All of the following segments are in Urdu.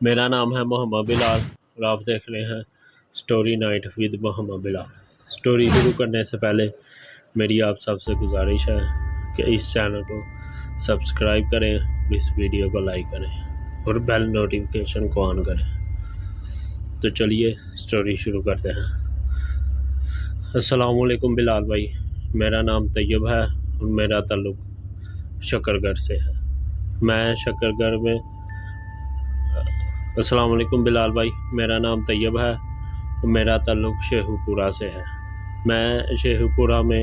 میرا نام ہے محمد بلال اور آپ دیکھ رہے ہیں story night with Muhammad Bilal. Story شروع کرنے سے پہلے میری آپ سب سے گزارش ہے کہ اس چینل کو سبسکرائب کریں اور اس ویڈیو کو لائک کریں اور بیل نوٹیفیکیشن کو آن کریں۔ تو چلیے سٹوری شروع کرتے ہیں۔ السلام علیکم بلال بھائی، میرا نام طیب ہے اور میرا تعلق شکر گڑھ سے ہے۔ میں شکر گڑھ میں السلام علیکم بلال بھائی، میرا نام طیب ہے اور میرا تعلق شیخو پورہ سے ہے۔ میں شیخو پورہ میں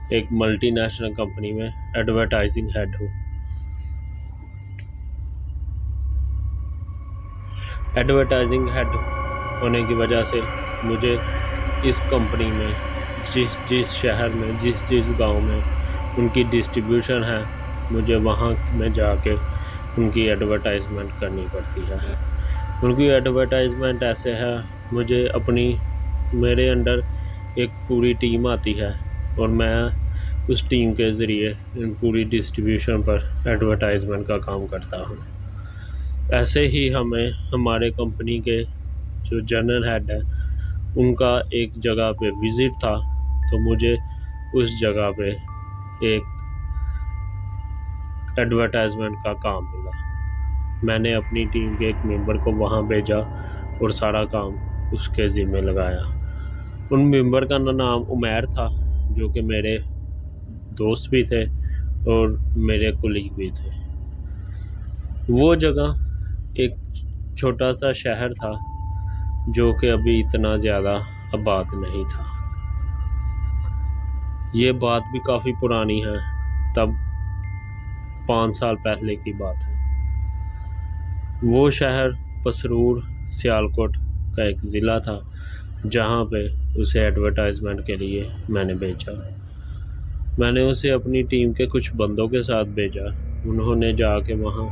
ایک ملٹی نیشنل کمپنی میں ایڈورٹائزنگ ہیڈ ہوں۔ ایڈورٹائزنگ ہیڈ ہونے کی وجہ سے مجھے اس کمپنی میں جس شہر میں جس گاؤں میں ان کی ڈسٹریبیوشن ہے، مجھے وہاں میں جا کے ان کی ایڈورٹائزمنٹ کرنی پڑتی ہے۔ ان کی ایڈورٹائزمنٹ ایسے ہے، میرے انڈر ایک پوری ٹیم آتی ہے اور میں اس ٹیم کے ذریعے ان پوری ڈسٹریبیوشن پر ایڈورٹائزمنٹ کا کام کرتا ہوں۔ ایسے ہی ہمارے کمپنی کے جو جنرل ہیڈ ہے ان کا ایک جگہ پہ وزٹ تھا، تو مجھے اس جگہ پہ ایک ایڈورٹائزمنٹ کا کام ملا۔ میں نے اپنی ٹیم کے ایک ممبر کو وہاں بھیجا اور سارا کام اس کے ذمہ لگایا۔ ان ممبر کا نام عمیر تھا، جو کہ میرے دوست بھی تھے اور میرے کولیگ بھی تھے۔ وہ جگہ ایک چھوٹا سا شہر تھا جو کہ ابھی اتنا زیادہ آباد نہیں تھا۔ یہ بات بھی کافی پرانی ہے، تب 5 سال پہلے کی بات ہے۔ وہ شہر پسرور سیالکوٹ کا ایک ضلع تھا، جہاں پہ اسے ایڈورٹائزمنٹ کے لیے میں نے بھیجا۔ میں نے اسے اپنی ٹیم کے کچھ بندوں کے ساتھ بھیجا۔ انہوں نے جا کے وہاں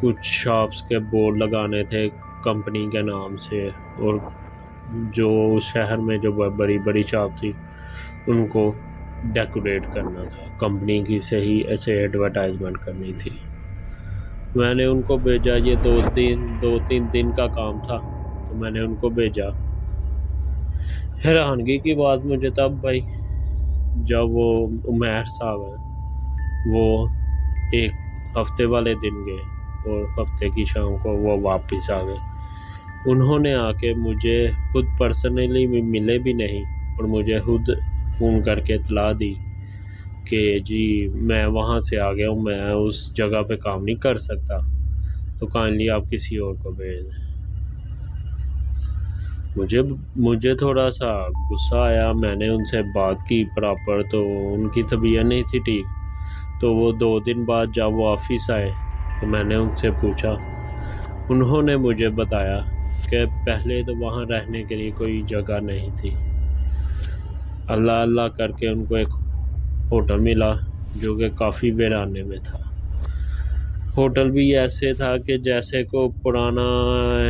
کچھ شاپس کے بورڈ لگانے تھے کمپنی کے نام سے، اور جو اس شہر میں جو بڑی بڑی شاپ تھی ان کو ڈیکوریٹ کرنا تھا، کمپنی کی سے ہی ایسے ایڈورٹائزمنٹ کرنی تھی۔ میں نے ان کو بھیجا، یہ 2-3 دن کا کام تھا، تو میں نے ان کو بھیجا۔ حیرانگی کی بات مجھے تب بھائی جب وہ عمیر صاحب ہیں، وہ ایک ہفتے والے دن گئے اور ہفتے کی شام کو وہ واپس آ گئے۔ انہوں نے آ کے مجھے خود پرسنلی ملے بھی نہیں اور مجھے خود فون کر کے اطلاع دی کہ جی میں وہاں سے آ گیا ہوں، میں اس جگہ پہ کام نہیں کر سکتا، تو کائنڈلی آپ کسی اور کو بھیج دیں۔ مجھے تھوڑا سا غصہ آیا۔ میں نے ان سے بات کی پراپر، تو ان کی طبیعت نہیں تھی ٹھیک، تو وہ 2 دن بعد جب وہ آفس آئے تو میں نے ان سے پوچھا۔ انہوں نے مجھے بتایا کہ پہلے تو وہاں رہنے کے لیے کوئی جگہ نہیں تھی۔ اللہ اللہ کر کے ان کو ایک ہوٹل ملا جو کہ کافی ویرانے میں تھا۔ ہوٹل بھی ایسے تھا کہ جیسے کو پرانا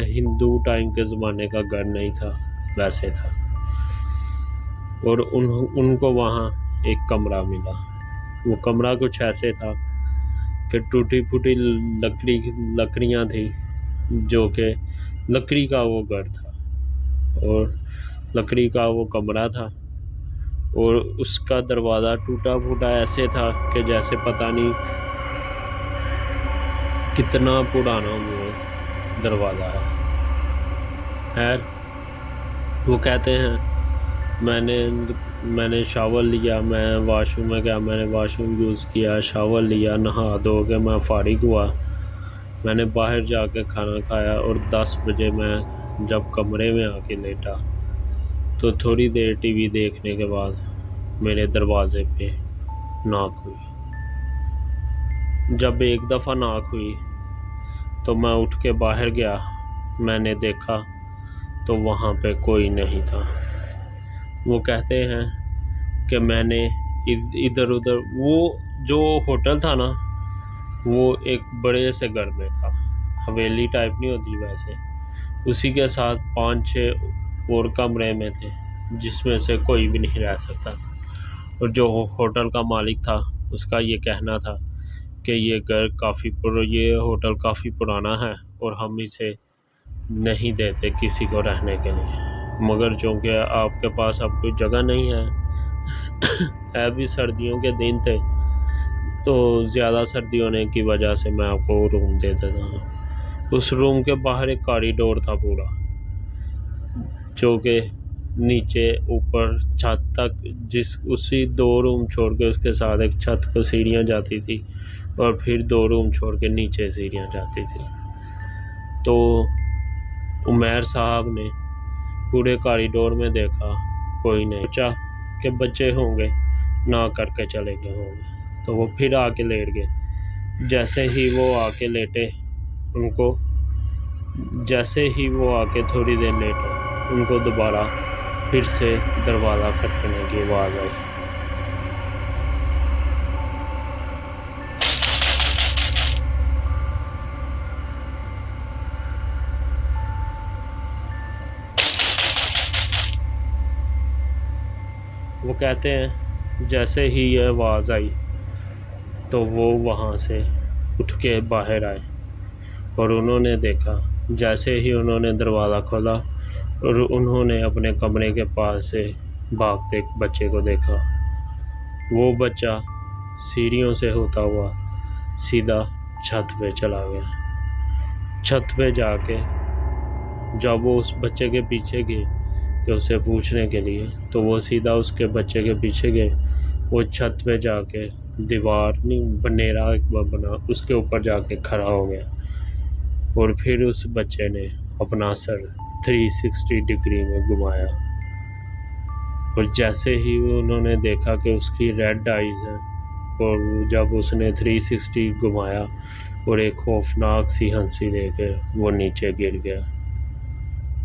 ہندو ٹائم کے زمانے کا گھر نہیں تھا، ویسے تھا۔ اور ان کو وہاں ایک کمرہ ملا۔ وہ کمرہ کچھ ایسے تھا کہ ٹوٹی پھوٹی لکڑیاں تھیں، جو کہ لکڑی کا وہ گھر تھا اور لکڑی کا وہ کمرہ تھا، اور اس کا دروازہ ٹوٹا پھوٹا ایسے تھا کہ جیسے پتہ نہیں کتنا پرانا وہ دروازہ ہے۔ خیر، وہ کہتے ہیں میں نے شاور لیا، میں واش روم میں گیا، میں نے واش روم یوز کیا، شاور لیا، نہا دھو کے میں فارغ ہوا۔ میں نے باہر جا کے کھانا کھایا اور 10 بجے میں جب کمرے میں آ کے لیٹا تو تھوڑی دیر ٹی وی دیکھنے کے بعد میرے دروازے پہ ناک ہوئی۔ جب ایک دفعہ ناک ہوئی تو میں اٹھ کے باہر گیا۔ میں نے دیکھا تو وہاں پہ کوئی نہیں تھا۔ وہ کہتے ہیں کہ میں نے ادھر ادھر، وہ جو ہوٹل تھا نا وہ ایک بڑے سے گھر میں تھا، حویلی ٹائپ نہیں ہوتی ویسے، اسی کے ساتھ 5-6 اور کمرے میں تھے جس میں سے کوئی بھی نہیں رہ سکتا۔ اور جو ہوٹل کا مالک تھا اس کا یہ کہنا تھا کہ یہ ہوٹل کافی پرانا ہے اور ہم اسے نہیں دیتے کسی کو رہنے کے لیے، مگر چونکہ آپ کے پاس اب کوئی جگہ نہیں ہے بھی سردیوں کے دن تھے تو زیادہ سردی ہونے کی وجہ سے میں آپ کو روم دے دیتا ہوں۔ اس روم کے باہر ایک کاریڈور تھا پورا، جو کہ نیچے اوپر چھت تک، اسی 2 روم چھوڑ کے اس کے ساتھ ایک چھت کو سیڑھیاں جاتی تھی، اور پھر 2 روم چھوڑ کے نیچے سیڑھیاں جاتی تھی۔ تو عمیر صاحب نے پورے کاریڈور میں دیکھا کوئی نہیں، سوچا کہ بچے ہوں گے، نہ کر کے چلے گئے ہوں گے، تو وہ پھر آ کے لیٹ گئے۔ جیسے ہی وہ آ کے لیٹے، جیسے ہی وہ آ کے تھوڑی دیر لیٹے، ان کو دوبارہ پھر سے دروازہ کھٹکنے کی آواز آئی۔ وہ کہتے ہیں جیسے ہی یہ آواز آئی تو وہ وہاں سے اٹھ کے باہر آئے، اور انہوں نے دیکھا، جیسے ہی انہوں نے دروازہ کھولا اور انہوں نے اپنے کمرے کے پاس سے بھاگتے ایک بچے کو دیکھا۔ وہ بچہ سیڑھیوں سے ہوتا ہوا سیدھا چھت پہ چلا گیا۔ چھت پہ جا کے جب وہ اس بچے کے پیچھے گئے کہ اسے پوچھنے کے لیے، تو وہ سیدھا اس کے بچے کے پیچھے گئے۔ وہ چھت پہ جا کے دیوار نہیں بنیرا ایک بنا، اس کے اوپر جا کے کھڑا ہو گیا، اور پھر اس بچے نے اپنا سر 360 ڈگری میں گھمایا، اور جیسے ہی انہوں نے دیکھا کہ اس کی ریڈ آئیز ہیں، اور جب اس نے 360 گھمایا اور ایک خوفناک سی ہنسی دے کے وہ نیچے گر گیا۔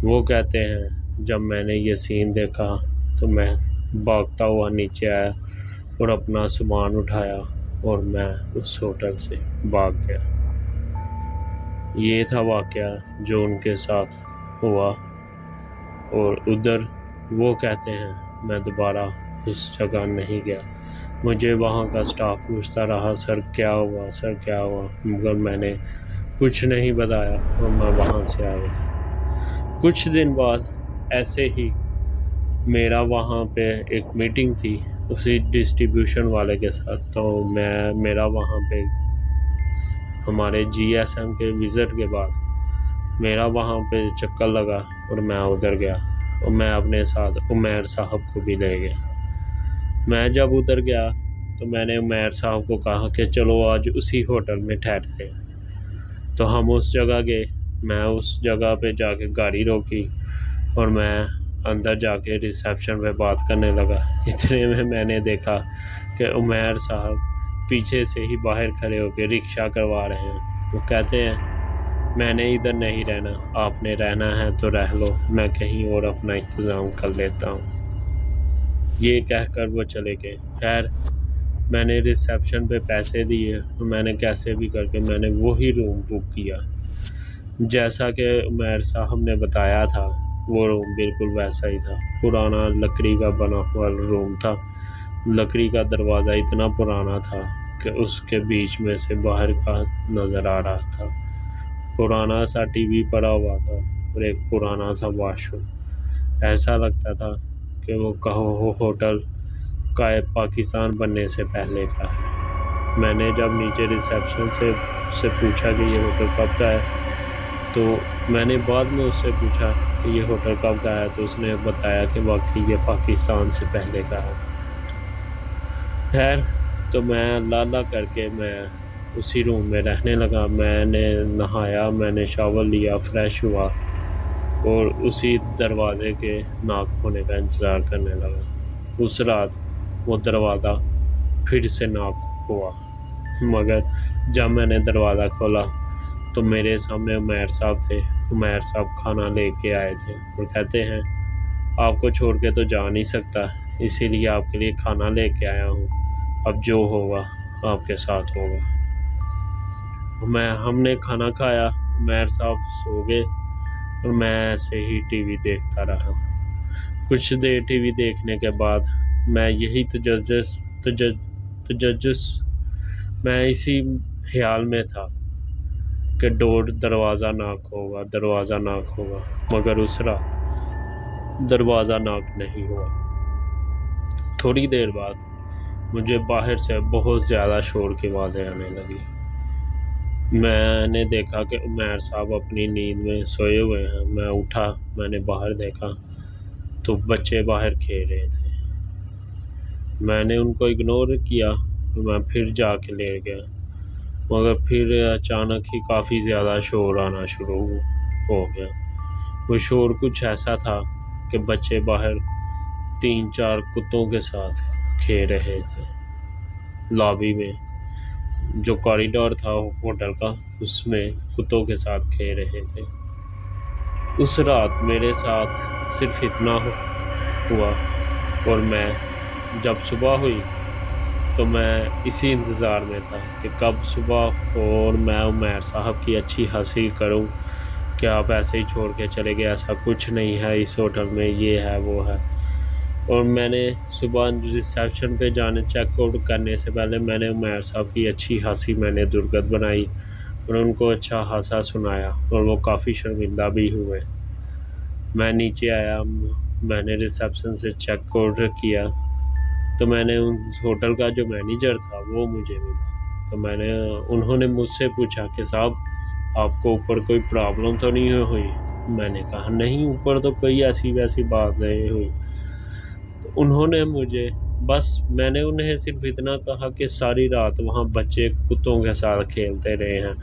وہ کہتے ہیں جب میں نے یہ سین دیکھا تو میں بھاگتا ہوا نیچے آیا اور اپنا سامان اٹھایا اور میں اس ہوٹل سے بھاگ گیا۔ یہ تھا واقعہ جو ان کے ساتھ ہوا، اور ادھر وہ کہتے ہیں میں دوبارہ اس جگہ نہیں گیا۔ مجھے وہاں کا سٹاف پوچھتا رہا سر کیا ہوا، سر کیا ہوا، مگر میں نے کچھ نہیں بتایا اور میں وہاں سے آ گیا۔ کچھ دن بعد ایسے ہی میرا وہاں پہ ایک میٹنگ تھی اسی ڈسٹریبیوشن والے کے ساتھ، تو میرا وہاں پہ ہمارے جی ایس ایم کے وزٹ کے بعد میرا وہاں پہ چکر لگا، اور میں ادھر گیا، اور میں اپنے ساتھ عمیر صاحب کو بھی لے گیا۔ میں جب ادھر گیا تو میں نے عمیر صاحب کو کہا کہ چلو آج اسی ہوٹل میں ٹھہرتے ہیں، تو ہم اس جگہ گئے۔ میں اس جگہ پہ جا کے گاڑی روکی اور میں اندر جا کے ریسیپشن پہ بات کرنے لگا۔ اتنے میں نے دیکھا کہ عمیر صاحب پیچھے سے ہی باہر کھڑے ہو کے رکشہ کروا رہے ہیں۔ وہ کہتے ہیں میں نے ادھر نہیں رہنا، آپ نے رہنا ہے تو رہ لو، میں کہیں اور اپنا انتظام کر لیتا ہوں۔ یہ کہہ کر وہ چلے گئے۔ خیر میں نے ریسیپشن پہ پیسے دیے، اور میں نے کیسے بھی کر کے میں نے وہی روم بک کیا جیسا کہ عمیر صاحب نے بتایا تھا۔ وہ روم بالکل ویسا ہی تھا، پرانا لکڑی کا بنا ہوا روم تھا۔ لکڑی کا دروازہ اتنا پرانا تھا کہ اس کے بیچ میں سے باہر کا نظر آ رہا تھا۔ پرانا سا ٹی وی پڑا ہوا تھا اور ایک پرانا سا واش روم۔ ایسا لگتا تھا کہ وہ کہو ہوٹل کا پاکستان بننے سے پہلے کا ہے۔ میں نے جب نیچے ریسیپشن سے پوچھا کہ یہ ہوٹل کب کا ہے، تو میں نے بعد میں اس سے پوچھا کہ یہ ہوٹل کب کا ہے، تو اس نے بتایا کہ واقعی یہ پاکستان سے پہلے کا ہے۔ خیر تو میں اللہ کر کے میں اسی روم میں رہنے لگا۔ میں نے نہایا، میں نے شاور لیا، فریش ہوا، اور اسی دروازے کے ناک ہونے کا انتظار کرنے لگا۔ اس رات وہ دروازہ پھر سے ناک ہوا، مگر جب میں نے دروازہ کھولا تو میرے سامنے عمیر صاحب تھے۔ عمیر صاحب کھانا لے کے آئے تھے اور کہتے ہیں آپ کو چھوڑ کے تو جا نہیں سکتا، اسی لیے آپ کے لیے کھانا لے کے آیا ہوں، اب جو ہوگا آپ کے ساتھ ہوگا۔ ہم نے کھانا کھایا، عمیر صاحب سو گئے، اور میں ایسے ہی ٹی وی دیکھتا رہا۔ کچھ دیر ٹی وی دیکھنے کے بعد میں یہی میں اسی خیال میں تھا کہ دروازہ ناک ہوگا، دروازہ ناک ہوگا، مگر اس رات دروازہ ناک نہیں ہوا۔ تھوڑی دیر بعد مجھے باہر سے بہت زیادہ شور کی آوازیں آنے لگی۔ میں نے دیکھا کہ عمیر صاحب اپنی نیند میں سوئے ہوئے ہیں۔ میں اٹھا، میں نے باہر دیکھا تو بچے باہر کھیل رہے تھے۔ میں نے ان کو اگنور کیا، میں پھر جا کے لیٹ گیا، مگر پھر اچانک ہی کافی زیادہ شور آنا شروع ہو گیا۔ وہ شور کچھ ایسا تھا کہ بچے باہر 3-4 کتوں کے ساتھ کھیل رہے تھے۔ لابی میں جو کوریڈور تھا ہوٹل کا، اس میں کتوں کے ساتھ کھیل رہے تھے۔ اس رات میرے ساتھ صرف اتنا ہوا، اور میں جب صبح ہوئی تو میں اسی انتظار میں تھا کہ کب صبح ہو اور میں عمیر صاحب کی اچھی ہنسی کروں کہ آپ ایسے ہی چھوڑ کے چلے گئے، ایسا کچھ نہیں ہے اس ہوٹل میں، یہ ہے وہ ہے۔ اور میں نے صبح ریسیپشن پہ جانے چیک آؤٹ کرنے سے پہلے میں نے عمیر صاحب کی اچھی ہنسی میں نے درگت بنائی اور ان کو اچھا خاصا سنایا، اور وہ کافی شرمندہ بھی ہوئے۔ میں نیچے آیا، میں نے ریسیپشن سے چیک آؤٹ کیا تو میں نے ان ہوٹل کا جو مینیجر تھا وہ مجھے ملا، تو انہوں نے مجھ سے پوچھا کہ صاحب آپ کو اوپر کوئی پرابلم تو نہیں ہوئی؟ میں نے کہا نہیں، اوپر تو کوئی ایسی ویسی بات نہیں ہوئی۔ انہوں نے مجھے میں نے انہیں صرف اتنا کہا کہ ساری رات وہاں بچے کتوں کے ساتھ کھیلتے رہے ہیں،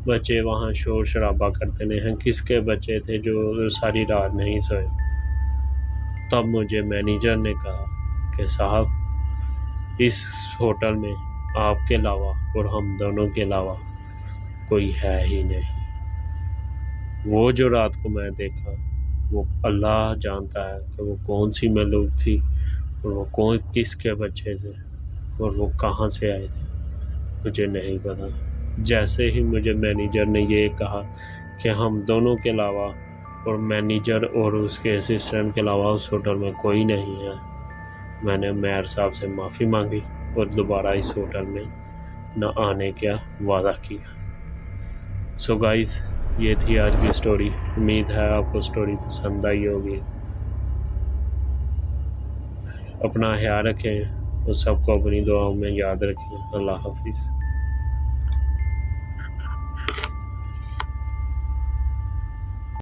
بچے وہاں شور شرابہ کرتے رہے ہیں، کس کے بچے تھے جو ساری رات نہیں سوئے؟ تب مجھے مینیجر نے کہا کہ صاحب اس ہوٹل میں آپ کے علاوہ اور ہم دونوں کے علاوہ کوئی ہے ہی نہیں۔ وہ جو رات کو میں دیکھا وہ اللہ جانتا ہے کہ وہ کون سی مخلوق تھی، اور وہ کس کے بچے تھے، اور وہ کہاں سے آئے تھے، مجھے نہیں پتا۔ جیسے ہی مجھے مینیجر نے یہ کہا کہ ہم دونوں کے علاوہ اور مینیجر اور اس کے اسسٹنٹ کے علاوہ اس ہوٹل میں کوئی نہیں ہے، میں نے میئر صاحب سے معافی مانگی اور دوبارہ اس ہوٹل میں نہ آنے کا وعدہ کیا۔ سو گائز، یہ تھی آج کی سٹوری۔ امید ہے آپ کو سٹوری پسند آئی ہوگی۔ اپنا خیال رکھیں اور سب کو اپنی دعاؤں میں یاد رکھیں۔ اللہ حافظ۔